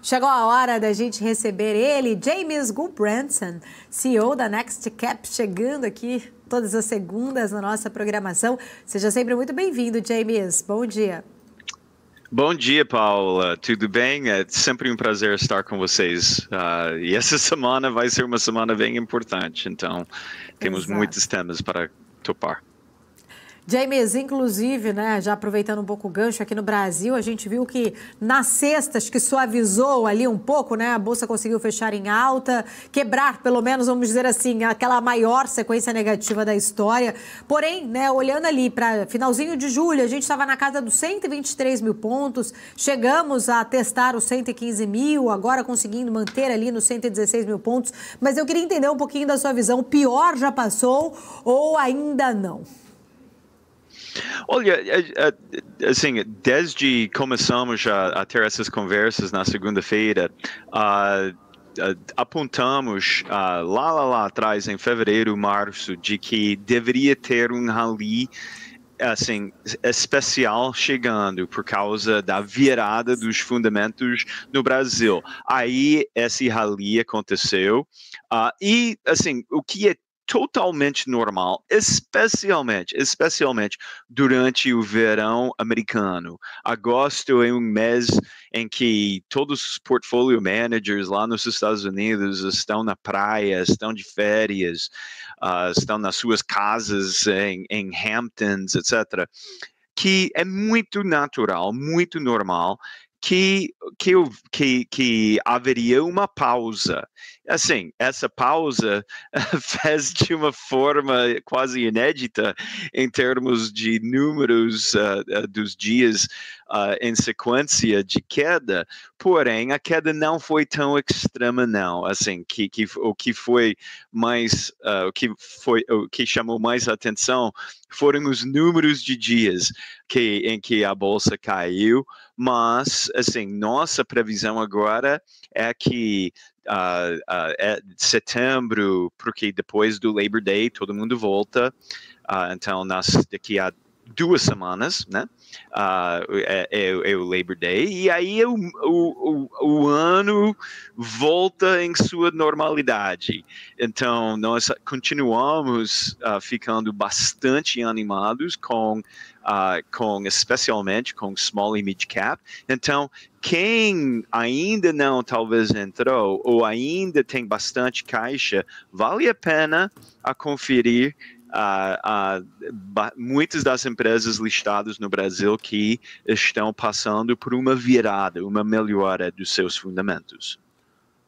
Chegou a hora da gente receber ele, James Gulbrandsen, CEO da Next Cap, chegando aqui todas as segundas na nossa programação. Seja sempre muito bem-vindo, James. Bom dia. Bom dia, Paula. Tudo bem? É sempre um prazer estar com vocês. E essa semana vai ser uma semana bem importante, então temos muitos temas para topar. James, inclusive, né, já aproveitando um pouco o gancho aqui no Brasil, a gente viu que nas sextas que suavizou ali um pouco, né, a Bolsa conseguiu fechar em alta, quebrar, pelo menos, vamos dizer assim, aquela maior sequência negativa da história. Porém, né, olhando ali para finalzinho de julho, a gente estava na casa dos 123 mil pontos, chegamos a testar os 115 mil, agora conseguindo manter ali nos 116 mil pontos, mas eu queria entender um pouquinho da sua visão, o pior já passou ou ainda não? Olha, assim, desde começamos a ter essas conversas na segunda-feira, apontamos lá atrás, em fevereiro, março, de que deveria ter um rally assim, especial chegando por causa da virada dos fundamentos no Brasil. Aí esse rally aconteceu e, assim, o que é totalmente normal, especialmente durante o verão americano. Agosto é um mês em que todos os portfolio managers lá nos Estados Unidos estão na praia, estão de férias, estão nas suas casas em Hamptons, etc. Que é muito natural, muito normal que haveria uma pausa. Assim, essa pausa fez de uma forma quase inédita em termos de números dos dias em sequência de queda, porém a queda não foi tão extrema não, assim, o que foi mais, o que chamou mais atenção foram os números de dias em que a bolsa caiu, mas, assim, nossa previsão agora é que é setembro, porque depois do Labor Day todo mundo volta, então daqui a 2 semanas, né? É o Labor Day, e aí o ano volta em sua normalidade. Então, nós continuamos ficando bastante animados especialmente com small e mid cap. Então, quem ainda não talvez entrou ou ainda tem bastante caixa, vale a pena conferir muitas das empresas listadas no Brasil que estão passando por uma virada, uma melhora dos seus fundamentos.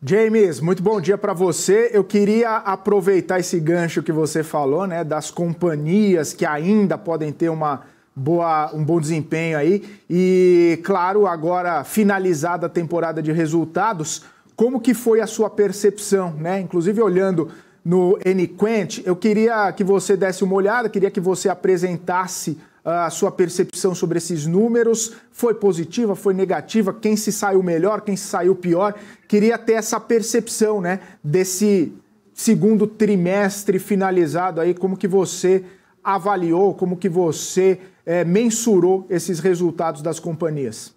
James, muito bom dia para você. Eu queria aproveitar esse gancho que você falou, né, das companhias que ainda podem ter um bom desempenho aí. E, claro, agora finalizada a temporada de resultados, como que foi a sua percepção, né? Inclusive, olhando no NQuant, eu queria que você desse uma olhada, queria que você apresentasse a sua percepção sobre esses números. Foi positiva, foi negativa? Quem se saiu melhor, quem se saiu pior? Queria ter essa percepção, né, desse segundo trimestre finalizado aí, como que você avaliou, como que você mensurou esses resultados das companhias?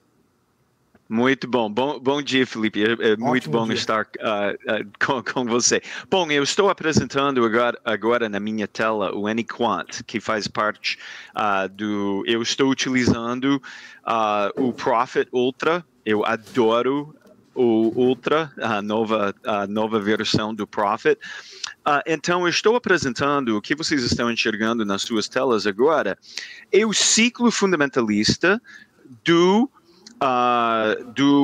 Muito bom. Bom dia, Felipe. É muito bom estar com você. Bom, eu estou apresentando agora na minha tela o NQuant, que faz parte eu estou utilizando o Profit Ultra. Eu adoro o Ultra, a nova versão do Profit. Então, eu estou apresentando o que vocês estão enxergando nas suas telas agora, é o ciclo fundamentalista do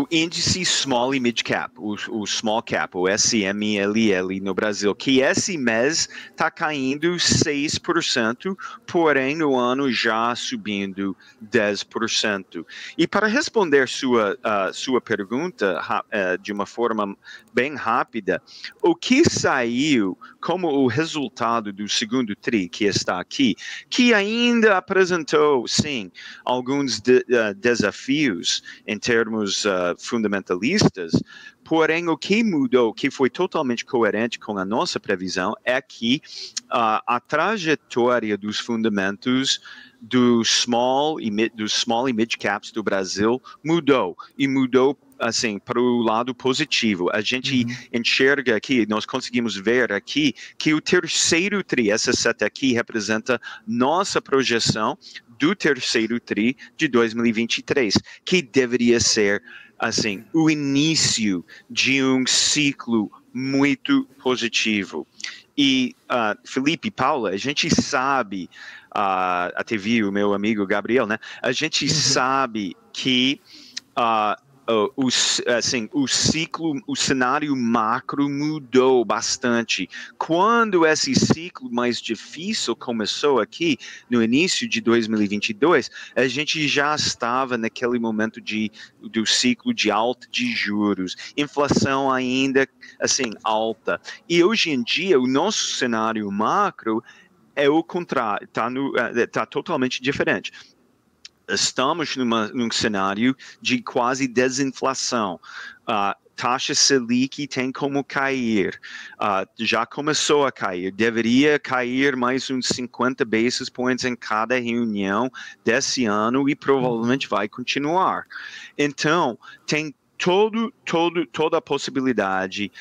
índice Small e Mid Cap, o Small Cap, o SMLL no Brasil, que esse mês está caindo 6%, porém no ano já subindo 10%. E para responder sua pergunta de uma forma bem rápida, o que saiu como o resultado do segundo TRI, que está aqui, que ainda apresentou, sim, alguns desafios em termos fundamentalistas, porém o que mudou, que foi totalmente coerente com a nossa previsão, é que a trajetória dos fundamentos dos small e mid caps do Brasil mudou, e mudou assim, para o lado positivo. A gente enxerga aqui, nós conseguimos ver aqui, que o terceiro TRI, essa seta aqui, representa nossa projeção do terceiro TRI de 2023, que deveria ser, assim, o início de um ciclo muito positivo. E, Felipe, Paula, a gente sabe, até vi o meu amigo Gabriel, né? A gente sabe que o ciclo, o cenário macro mudou bastante. Quando esse ciclo mais difícil começou aqui, no início de 2022, a gente já estava naquele momento do ciclo de alta de juros, inflação ainda, assim, alta. E hoje em dia, o nosso cenário macro é o contrário, tá totalmente diferente. Estamos num cenário de quase desinflação. Taxa Selic tem como cair. Já começou a cair. Deveria cair mais uns 50 basis points em cada reunião desse ano e provavelmente vai continuar. Então, tem toda a possibilidade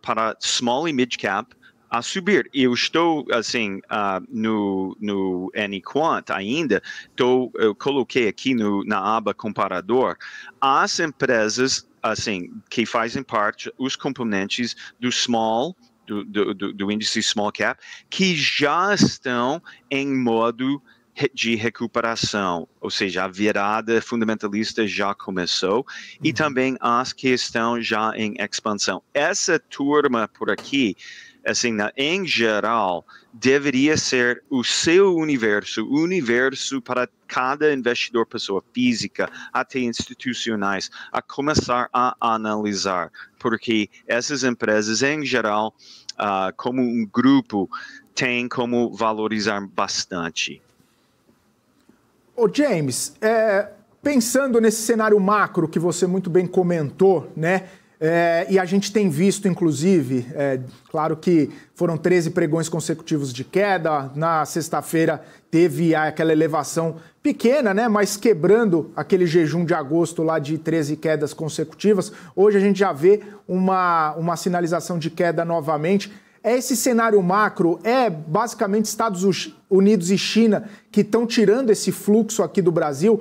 para small e mid cap a subir. Eu estou, assim, no NQuant ainda, eu coloquei aqui na aba comparador, as empresas, assim, que fazem parte, os componentes do small, do índice small cap, que já estão em modo de recuperação, ou seja, a virada fundamentalista já começou, e também as que estão já em expansão. Essa turma por aqui, assim, em geral, deveria ser o seu universo, o universo para cada investidor, pessoa física, até institucionais, a começar a analisar, porque essas empresas, em geral, como um grupo, têm como valorizar bastante. Ô James, pensando nesse cenário macro que você muito bem comentou, né? E a gente tem visto, inclusive, claro que foram 13 pregões consecutivos de queda, na sexta-feira teve aquela elevação pequena, né, mas quebrando aquele jejum de agosto lá de 13 quedas consecutivas. Hoje a gente já vê uma sinalização de queda novamente. Esse cenário macro basicamente Estados Unidos e China que estão tirando esse fluxo aqui do Brasil,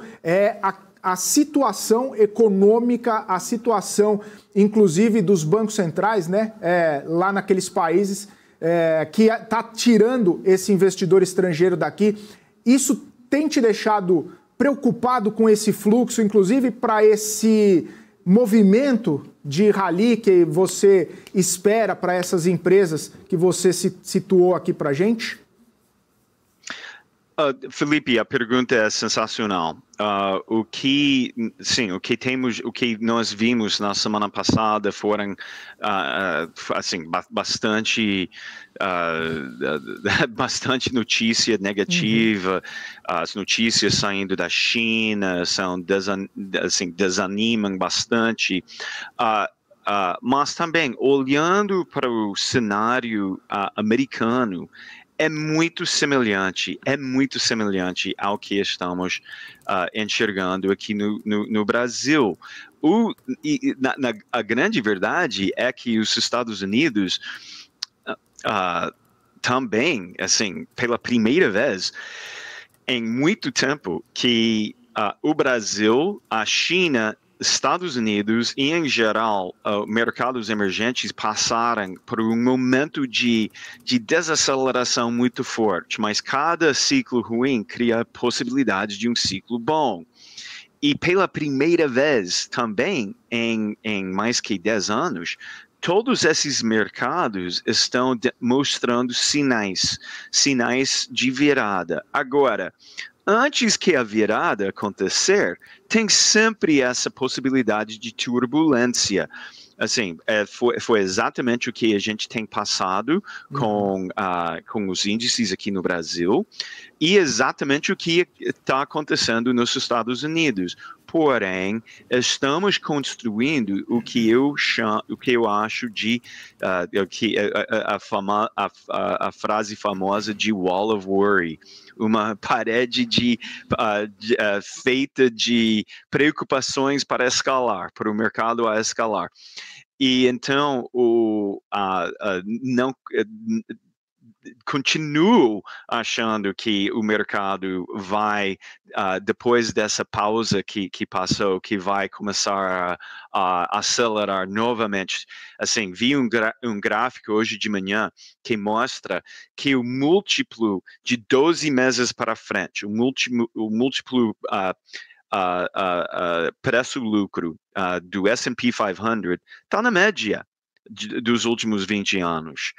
a situação econômica, a situação, inclusive, dos bancos centrais, né, lá naqueles países, que está tirando esse investidor estrangeiro daqui. Isso tem te deixado preocupado com esse fluxo, inclusive para esse movimento de rally que você espera para essas empresas que você situou aqui para a gente? Felipe, a pergunta é sensacional. O que nós vimos na semana passada foram, assim, bastante notícia negativa. As notícias saindo da China desanimam bastante. Mas também, olhando para o cenário americano, é muito semelhante ao que estamos enxergando aqui no Brasil. A grande verdade é que os Estados Unidos também, assim, pela primeira vez em muito tempo, que o Brasil, a China, Estados Unidos e, em geral, mercados emergentes passaram por um momento de desaceleração muito forte, mas cada ciclo ruim cria a possibilidade de um ciclo bom. E pela primeira vez também, em mais que 10 anos, todos esses mercados estão mostrando sinais de virada. Agora, antes que a virada acontecer, tem sempre essa possibilidade de turbulência. Assim, foi exatamente o que a gente tem passado com os índices aqui no Brasil e exatamente o que está acontecendo nos Estados Unidos. porém, estamos construindo o que eu acho de a frase famosa de Wall of Worry, uma parede feita de preocupações para escalar, para o mercado a escalar. E então, continuo achando que o mercado vai, depois dessa pausa que passou, que vai começar a acelerar novamente. Assim, vi um gráfico hoje de manhã que mostra que o múltiplo de 12 meses para frente, o múltiplo preço-lucro do S&P 500 está na média dos últimos 20 anos.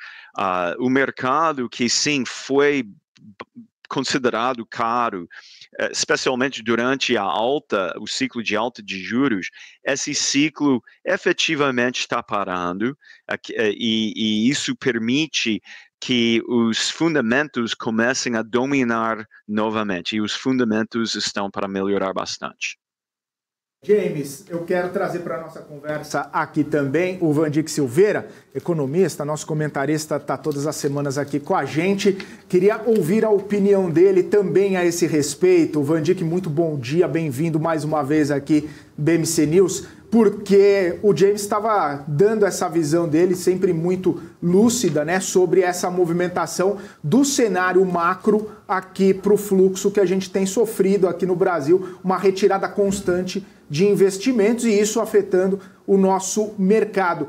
O mercado que sim foi considerado caro, especialmente durante o ciclo de alta de juros, esse ciclo efetivamente está parando, e isso permite que os fundamentos comecem a dominar novamente, e os fundamentos estão para melhorar bastante. James, eu quero trazer para a nossa conversa aqui também o Vandick Silveira, economista, nosso comentarista, está todas as semanas aqui com a gente. Queria ouvir a opinião dele também a esse respeito. Vandick, muito bom dia, bem-vindo mais uma vez aqui no BMC News, porque o James estava dando essa visão dele, sempre muito lúcida, né, sobre essa movimentação do cenário macro aqui para o fluxo que a gente tem sofrido aqui no Brasil, uma retirada constante de investimentos e isso afetando o nosso mercado.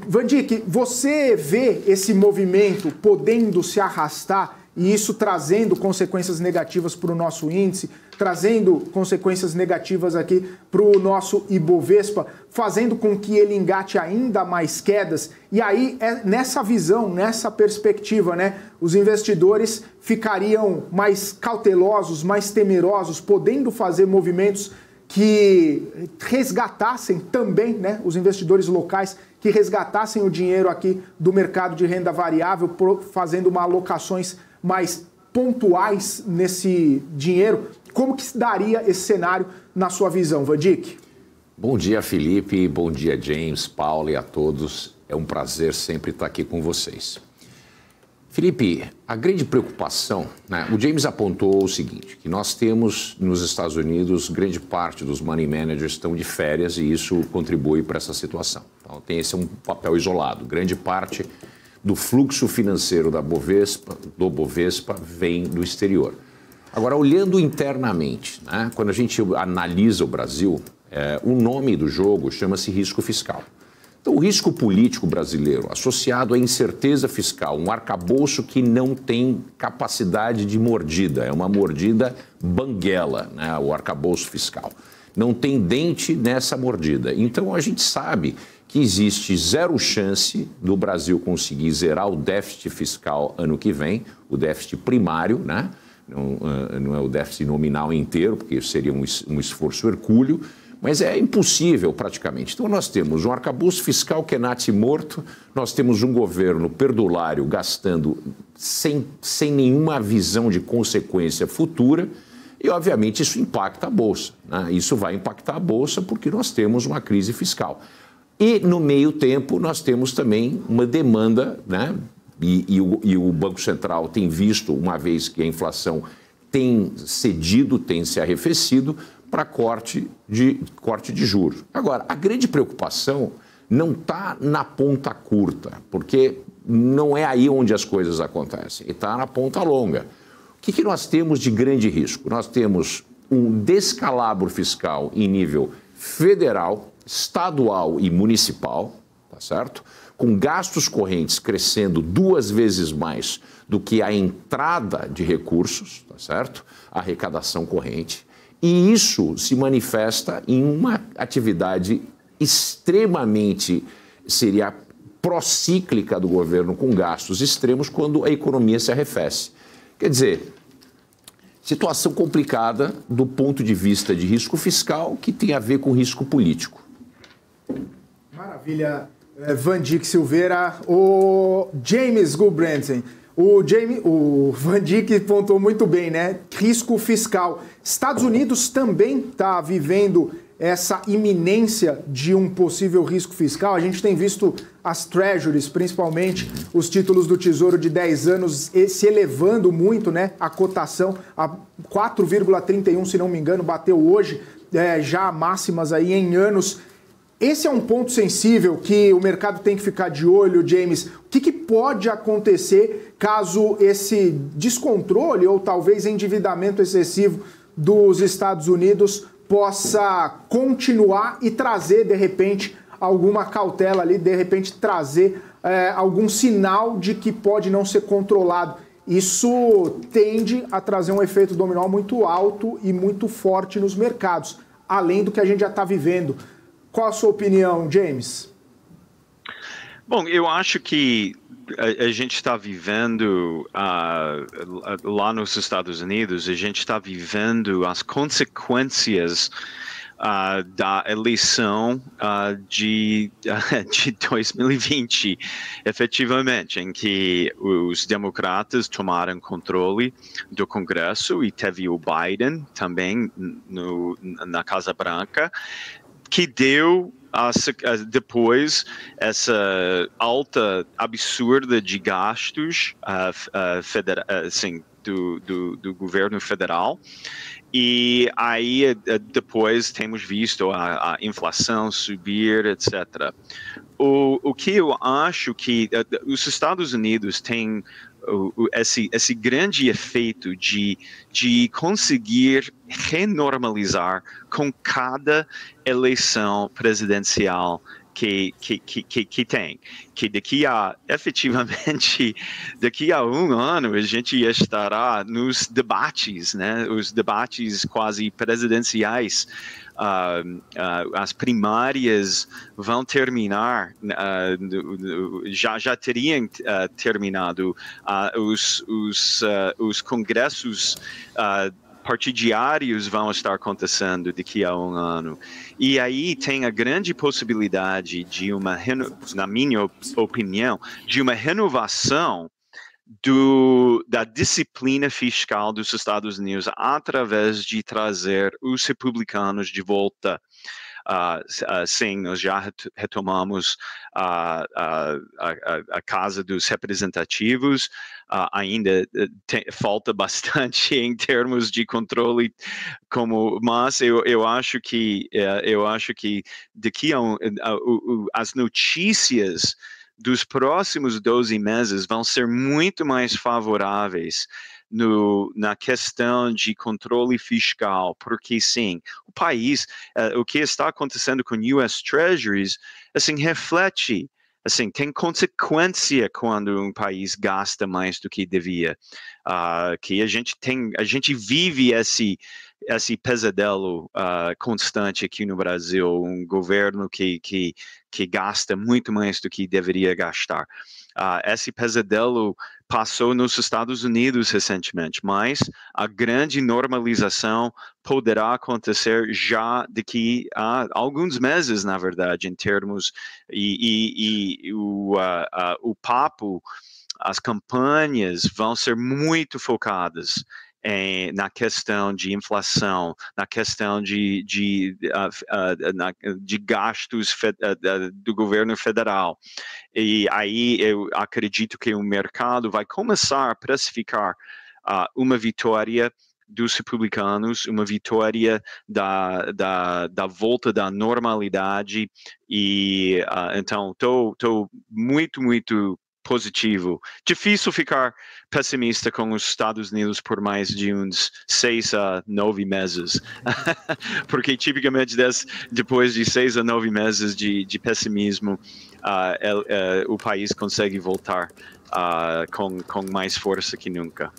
Vandick, você vê esse movimento podendo se arrastar e isso trazendo consequências negativas para o nosso índice, trazendo consequências negativas aqui para o nosso Ibovespa, fazendo com que ele engate ainda mais quedas? E aí, nessa visão, nessa perspectiva, né, os investidores ficariam mais cautelosos, mais temerosos, podendo fazer movimentos que resgatassem também, né, os investidores locais, que resgatassem o dinheiro aqui do mercado de renda variável, fazendo uma alocações mais pontuais nesse dinheiro. Como que se daria esse cenário na sua visão, Vandick? Bom dia, Felipe. Bom dia, James, Paulo e a todos. É um prazer sempre estar aqui com vocês. Felipe, a grande preocupação, né, o James apontou o seguinte, que nós temos nos Estados Unidos, grande parte dos money managers estão de férias e isso contribui para essa situação. Então, esse é um papel isolado. Grande parte do fluxo financeiro do Bovespa vem do exterior. Agora, olhando internamente, né, quando a gente analisa o Brasil, o nome do jogo chama-se risco fiscal. Então, o risco político brasileiro, associado à incerteza fiscal, um arcabouço que não tem capacidade de mordida, é uma mordida banguela, né, o arcabouço fiscal. Não tem dente nessa mordida. Então, a gente sabe que existe zero chance do Brasil conseguir zerar o déficit fiscal ano que vem, o déficit primário, né? Não é o déficit nominal inteiro, porque isso seria um esforço hercúleo, mas é impossível praticamente. Então nós temos um arcabouço fiscal que é natimorto, nós temos um governo perdulário gastando sem nenhuma visão de consequência futura e obviamente isso impacta a Bolsa, né? Isso vai impactar a Bolsa porque nós temos uma crise fiscal. E no meio tempo nós temos também uma demanda, né? E o Banco Central tem visto, uma vez que a inflação tem cedido, tem se arrefecido, para corte de juros. Agora, a grande preocupação não está na ponta curta, porque não é aí onde as coisas acontecem, está na ponta longa. O que nós temos de grande risco? Nós temos um descalabro fiscal em nível federal, estadual e municipal, tá certo? Com gastos correntes crescendo 2 vezes mais do que a entrada de recursos, tá certo? A arrecadação corrente. E isso se manifesta em uma atividade extremamente, seria procíclica do governo, com gastos extremos, quando a economia se arrefece. Quer dizer, situação complicada do ponto de vista de risco fiscal, que tem a ver com risco político. Maravilha, Vandick Silveira. O James Gulbrandsen, O Van Dijk pontuou muito bem, né? Risco fiscal. Estados Unidos também está vivendo essa iminência de um possível risco fiscal. A gente tem visto as treasuries, principalmente os títulos do Tesouro de 10 anos, se elevando muito, né? A cotação a 4,31, se não me engano, bateu hoje já máximas aí em anos. Esse é um ponto sensível que o mercado tem que ficar de olho, James. O que pode acontecer caso esse descontrole ou talvez endividamento excessivo dos Estados Unidos possa continuar e trazer, de repente, alguma cautela ali, de repente trazer algum sinal de que pode não ser controlado? Isso tende a trazer um efeito dominó muito alto e muito forte nos mercados, além do que a gente já está vivendo. Qual a sua opinião, James? Bom, eu acho que a gente está vivendo lá nos Estados Unidos, a gente está vivendo as consequências da eleição de 2020, efetivamente, em que os democratas tomaram controle do Congresso e teve o Biden também na Casa Branca, que deu depois essa alta absurda de gastos assim, do governo federal. E aí depois temos visto a inflação subir, etc. O que eu acho que os Estados Unidos têm esse grande efeito de conseguir renormalizar com cada eleição presidencial que tem, que efetivamente, daqui a um ano a gente estará nos debates, né, os debates quase presidenciais. As primárias vão terminar, já teriam terminado, os congressos partidários vão estar acontecendo daqui a um ano. E aí tem a grande possibilidade de na minha opinião, de uma renovação da disciplina fiscal dos Estados Unidos através de trazer os republicanos de volta. Sim, nós já retomamos a Casa dos Representativos, ainda falta bastante em termos de controle, mas eu acho que daqui as notícias dos próximos 12 meses vão ser muito mais favoráveis na questão de controle fiscal, porque sim, o país, o que está acontecendo com US Treasuries, assim, reflete, assim, tem consequência quando um país gasta mais do que devia, que a gente vive esse pesadelo constante aqui no Brasil, um governo que gasta muito mais do que deveria gastar. Esse pesadelo passou nos Estados Unidos recentemente, mas a grande normalização poderá acontecer já daqui a alguns meses, na verdade, em termos o papo, as campanhas vão ser muito focadas na questão de inflação, na questão de gastos do governo federal. E aí eu acredito que o mercado vai começar a precificar uma vitória dos republicanos, uma vitória da volta da normalidade. E então estou muito, muito positivo. Difícil ficar pessimista com os Estados Unidos por mais de uns 6 a 9 meses, porque tipicamente depois de 6 a 9 meses de pessimismo, o país consegue voltar com mais força que nunca.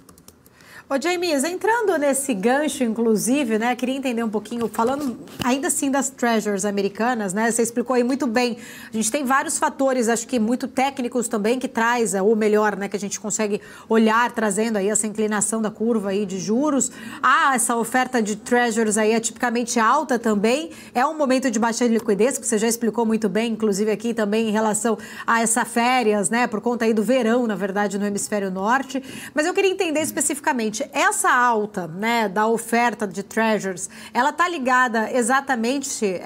Ô, James, entrando nesse gancho, inclusive, né, queria entender um pouquinho, falando ainda assim das treasuries americanas, né, você explicou aí muito bem, a gente tem vários fatores, acho que muito técnicos também, que traz, ou melhor, né, que a gente consegue olhar, trazendo aí essa inclinação da curva aí de juros. Essa oferta de treasuries aí é tipicamente alta também, é um momento de baixa liquidez, que você já explicou muito bem, inclusive aqui também em relação a essa férias, né, por conta aí do verão, na verdade, no hemisfério norte, mas eu queria entender especificamente essa alta, né, da oferta de treasuries, ela está ligada exatamente,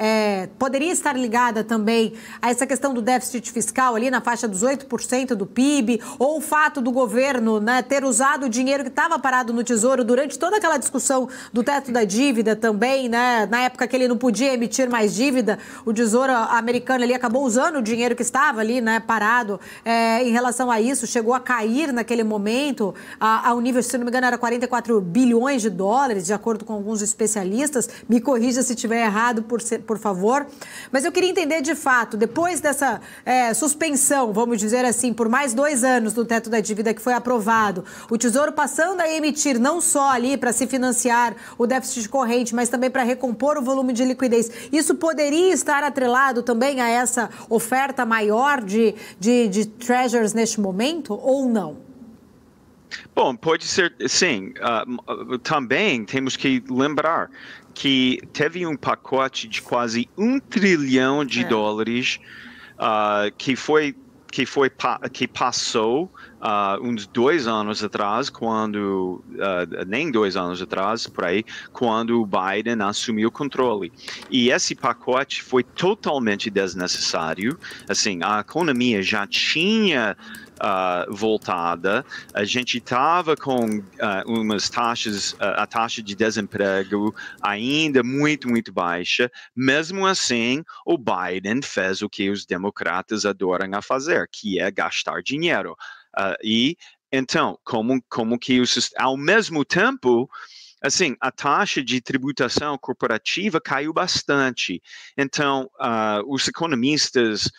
poderia estar ligada também a essa questão do déficit fiscal ali na faixa dos 8% do PIB, ou o fato do governo, né, ter usado o dinheiro que estava parado no Tesouro durante toda aquela discussão do teto da dívida também, né, na época que ele não podia emitir mais dívida, o Tesouro americano ali acabou usando o dinheiro que estava ali, né, parado, em relação a isso, chegou a cair naquele momento ao nível, se não me engano, era 44 bilhões de dólares, de acordo com alguns especialistas. Me corrija se estiver errado, por favor. Mas eu queria entender, de fato, depois dessa suspensão, vamos dizer assim, por mais 2 anos do teto da dívida que foi aprovado, o Tesouro passando a emitir não só ali para se financiar o déficit corrente, mas também para recompor o volume de liquidez. Isso poderia estar atrelado também a essa oferta maior de treasuries neste momento ou não? Bom, pode ser, sim. Também temos que lembrar que teve um pacote de quase $1 trilhão de dólares que passou uns 2 anos atrás, quando nem 2 anos atrás, por aí, quando o Biden assumiu o controle. E esse pacote foi totalmente desnecessário. Assim, a economia já tinha voltada, a gente estava com umas taxas, a taxa de desemprego ainda muito, muito baixa. Mesmo assim, o Biden fez o que os democratas adoram a fazer, que é gastar dinheiro. E então, como que ao mesmo tempo, assim, a taxa de tributação corporativa caiu bastante. Então, os economistas,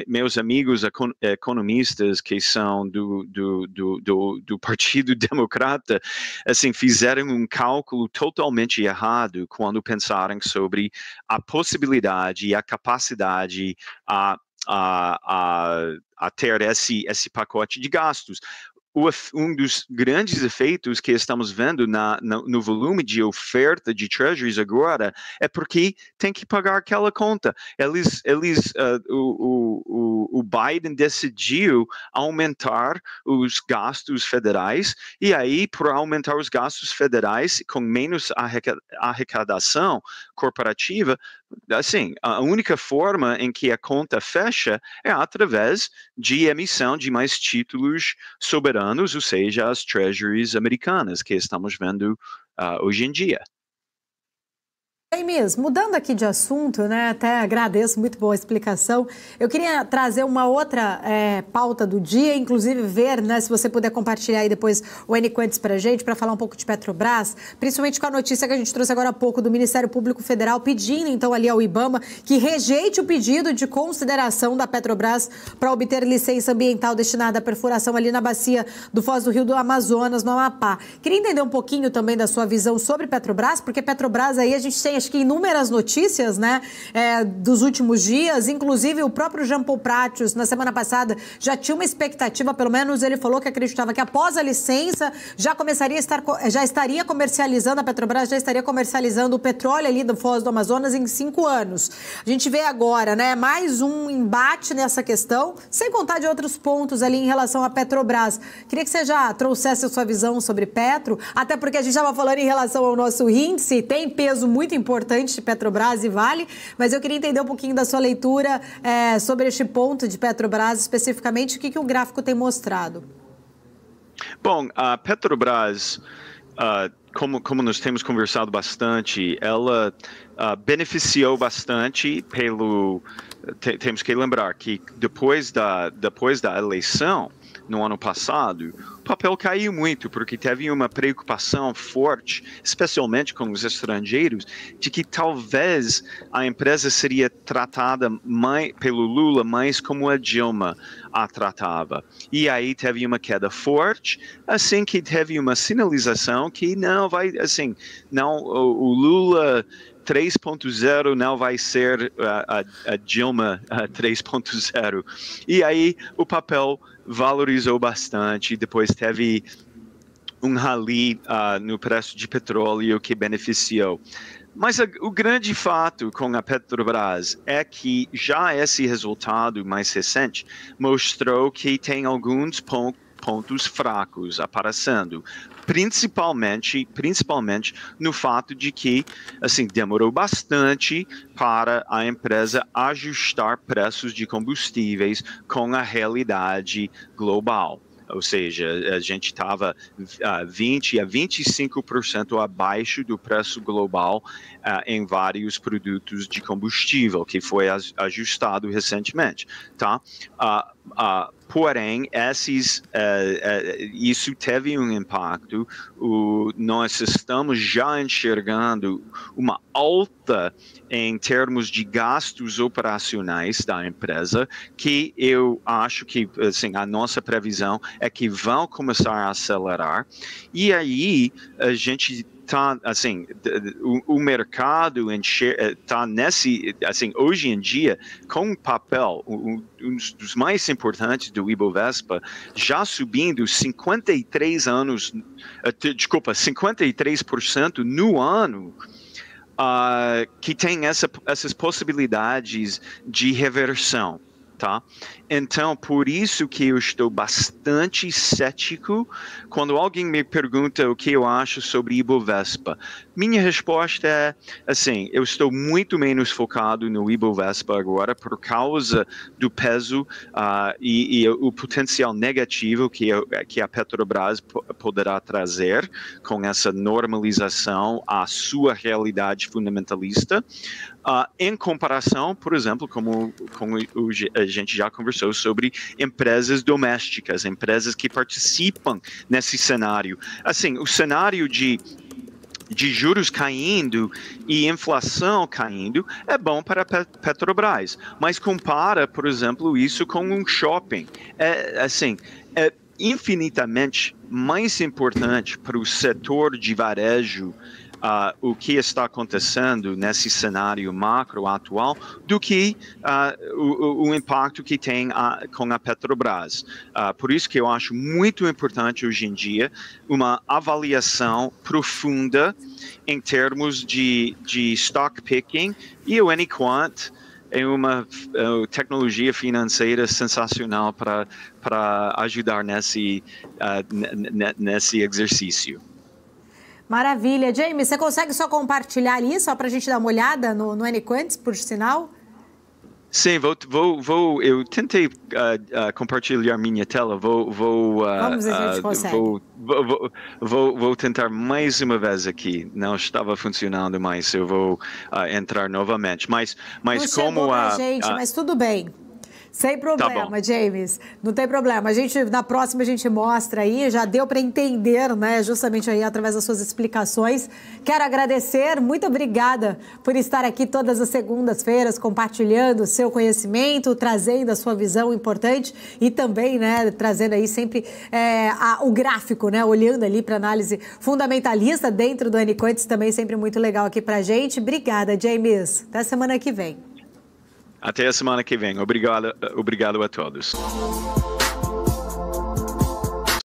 meus amigos economistas que são do Partido Democrata, assim, fizeram um cálculo totalmente errado quando pensaram sobre a possibilidade e a capacidade a ter esse pacote de gastos. Um dos grandes efeitos que estamos vendo no volume de oferta de treasuries agora é porque tem que pagar aquela conta. O Biden decidiu aumentar os gastos federais, e aí, por aumentar os gastos federais com menos arrecadação corporativa, assim, a única forma em que a conta fecha é através de emissão de mais títulos soberanos, ou seja, as treasuries americanas que estamos vendo hoje em dia. James, mudando aqui de assunto, né, até agradeço, muito boa explicação. Eu queria trazer uma outra pauta do dia, inclusive ver, né, se você puder compartilhar aí depois o N-Quantes para a gente, para falar um pouco de Petrobras, principalmente com a notícia que a gente trouxe agora há pouco do Ministério Público Federal pedindo, então, ali ao IBAMA que rejeite o pedido de consideração da Petrobras para obter licença ambiental destinada à perfuração ali na bacia do Foz do Rio do Amazonas, no Amapá. Queria entender um pouquinho também da sua visão sobre Petrobras, porque Petrobras aí a gente tem, acho que inúmeras notícias, né, dos últimos dias, inclusive o próprio Jean Paul Prates, na semana passada, já tinha uma expectativa, pelo menos ele falou que acreditava que após a licença já estaria comercializando, a Petrobras já estaria comercializando o petróleo ali do Foz do Amazonas em 5 anos. A gente vê agora, né, mais um embate nessa questão, sem contar de outros pontos ali em relação à Petrobras. Queria que você já trouxesse a sua visão sobre Petro, até porque a gente estava falando em relação ao nosso índice, tem peso muito importante de Petrobras e Vale, mas eu queria entender um pouquinho da sua leitura sobre este ponto de Petrobras, especificamente, o que o gráfico tem mostrado. Bom, a Petrobras, como nós temos conversado bastante, ela beneficiou bastante temos que lembrar que depois da eleição, no ano passado, o papel caiu muito, porque teve uma preocupação forte, especialmente com os estrangeiros, de que talvez a empresa seria tratada pelo Lula mais como a Dilma a tratava. E aí teve uma queda forte, assim que teve uma sinalização que não vai, assim, não, o Lula 3.0 não vai ser a Dilma 3.0. E aí o papel valorizou bastante, depois teve um rally no preço de petróleo que beneficiou. Mas o grande fato com a Petrobras é que já esse resultado mais recente mostrou que tem alguns pontos fracos aparecendo, principalmente no fato de que, assim, demorou bastante para a empresa ajustar preços de combustíveis com a realidade global. Ou seja, a gente estava 20% a 25% abaixo do preço global em vários produtos de combustível, que foi ajustado recentemente, tá? Porém, isso teve um impacto. Nós estamos já enxergando uma alta em termos de gastos operacionais da empresa, que eu acho que, assim, a nossa previsão é que vão começar a acelerar. E aí a gente tá, assim, o mercado está nesse, assim, hoje em dia, com o papel, um dos mais importantes do Ibovespa, já subindo 53% no ano, que tem essas possibilidades de reversão. Tá? Então, por isso que eu estou bastante cético quando alguém me pergunta o que eu acho sobre Ibovespa. Minha resposta é, assim, eu estou muito menos focado no Ibovespa agora por causa do peso e o potencial negativo que a Petrobras poderá trazer com essa normalização à sua realidade fundamentalista. Em comparação, por exemplo, como a gente já conversou sobre empresas domésticas, empresas que participam nesse cenário. Assim, o cenário de juros caindo e inflação caindo é bom para a Petrobras, mas compara, por exemplo, isso com um shopping. É infinitamente mais importante para o setor de varejo o que está acontecendo nesse cenário macro atual do que o impacto que tem com a Petrobras. Por isso que eu acho muito importante hoje em dia uma avaliação profunda em termos de stock picking, e o Anyquant é uma tecnologia financeira sensacional para ajudar nesse exercício. Maravilha. James, você consegue só compartilhar ali, só para a gente dar uma olhada no Anyquant, por sinal? Sim, eu tentei compartilhar minha tela, Vamos ver se a gente consegue. Vou tentar mais uma vez aqui, não estava funcionando mais, eu vou entrar novamente, mas não como gente, mas tudo bem. Sem problema, tá, James. Não tem problema. Na próxima a gente mostra aí, já deu para entender, né? Justamente aí através das suas explicações. Quero agradecer, muito obrigada por estar aqui todas as segundas-feiras compartilhando o seu conhecimento, trazendo a sua visão importante e também, né, trazendo aí sempre o gráfico, né? Olhando ali para análise fundamentalista dentro do Anyquant, também sempre muito legal aqui pra gente. Obrigada, James. Até semana que vem. Até a semana que vem. Obrigado a todos.